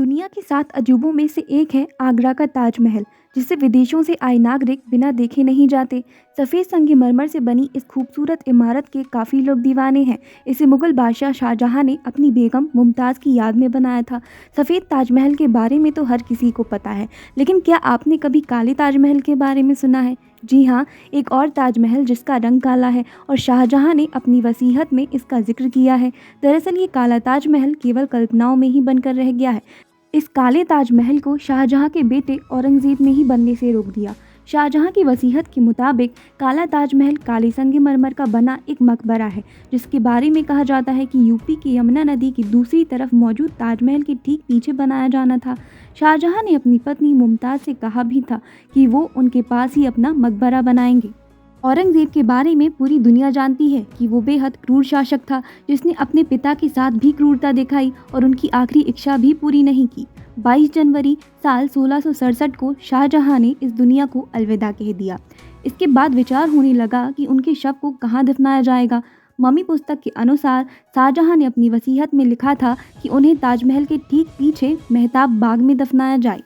दुनिया के 7 अजूबों में से एक है आगरा का ताजमहल, जिसे विदेशों से आए नागरिक बिना देखे नहीं जाते। सफ़ेद संगमरमर से बनी इस खूबसूरत इमारत के काफ़ी लोग दीवाने हैं। इसे मुगल बादशाह शाहजहां ने अपनी बेगम मुमताज़ की याद में बनाया था। सफ़ेद ताजमहल के बारे में तो हर किसी को पता है, लेकिन क्या आपने कभी काले ताजमहल के बारे में सुना है? जी हाँ, एक और ताजमहल जिसका रंग काला है और शाहजहां ने अपनी वसीयत में इसका जिक्र किया है। दरअसल ये काला ताजमहल केवल कल्पनाओं में ही बनकर रह गया है। इस काले ताजमहल को शाहजहां के बेटे औरंगज़ेब ने ही बनने से रोक दिया। शाहजहां की वसीयत के मुताबिक काला ताजमहल काले संगमरमर का बना एक मकबरा है, जिसके बारे में कहा जाता है कि यूपी की यमुना नदी की दूसरी तरफ मौजूद ताजमहल के ठीक पीछे बनाया जाना था। शाहजहां ने अपनी पत्नी मुमताज़ से कहा भी था कि वो उनके पास ही अपना मकबरा बनाएंगे। औरंगज़ेब के बारे में पूरी दुनिया जानती है कि वो बेहद क्रूर शासक था, जिसने अपने पिता के साथ भी क्रूरता दिखाई और उनकी आखिरी इच्छा भी पूरी नहीं की। 22 जनवरी साल 1667 को शाहजहां ने इस दुनिया को अलविदा कह दिया। इसके बाद विचार होने लगा कि उनके शव को कहाँ दफनाया जाएगा। मम्मी पुस्तक के अनुसार शाहजहां ने अपनी वसीयत में लिखा था कि उन्हें ताजमहल के ठीक पीछे मेहताब बाग में दफनाया जाए।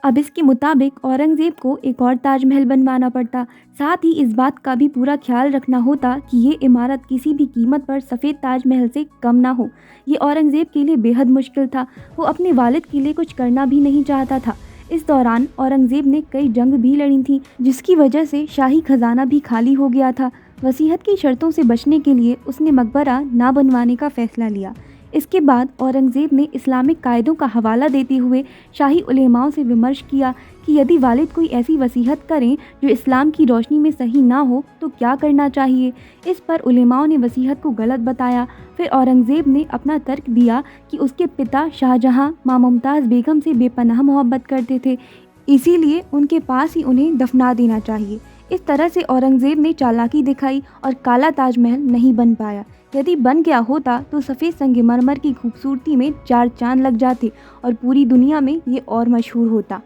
अब इसके मुताबिक औरंगज़ेब को एक और ताजमहल बनवाना पड़ता। साथ ही इस बात का भी पूरा ख्याल रखना होता कि ये इमारत किसी भी कीमत पर सफ़ेद ताजमहल से कम ना हो। ये औरंगज़ेब के लिए बेहद मुश्किल था। वो अपने वालिद के लिए कुछ करना भी नहीं चाहता था। इस दौरान औरंगज़ेब ने कई जंग भी लड़ी थी, जिसकी वजह से शाही खजाना भी खाली हो गया था। वसीयत की शर्तों से बचने के लिए उसने मकबरा ना बनवाने का फैसला लिया। इसके बाद औरंगज़ेब ने इस्लामिक कायदों का हवाला देते हुए शाही उलेमाओं से विमर्श किया कि यदि वालिद कोई ऐसी वसीयत करें जो इस्लाम की रोशनी में सही ना हो तो क्या करना चाहिए। इस पर उलेमाओं ने वसीयत को गलत बताया। फिर औरंगज़ेब ने अपना तर्क दिया कि उसके पिता शाहजहां मां मुमताज़ बेगम से बेपनाह मोहब्बत करते थे, इसीलिए उनके पास ही उन्हें दफना देना चाहिए। इस तरह से औरंगज़ेब ने चालाकी दिखाई और काला ताजमहल नहीं बन पाया। यदि बन गया होता तो सफ़ेद संगमरमर की खूबसूरती में 4 चांद लग जाते और पूरी दुनिया में ये और मशहूर होता।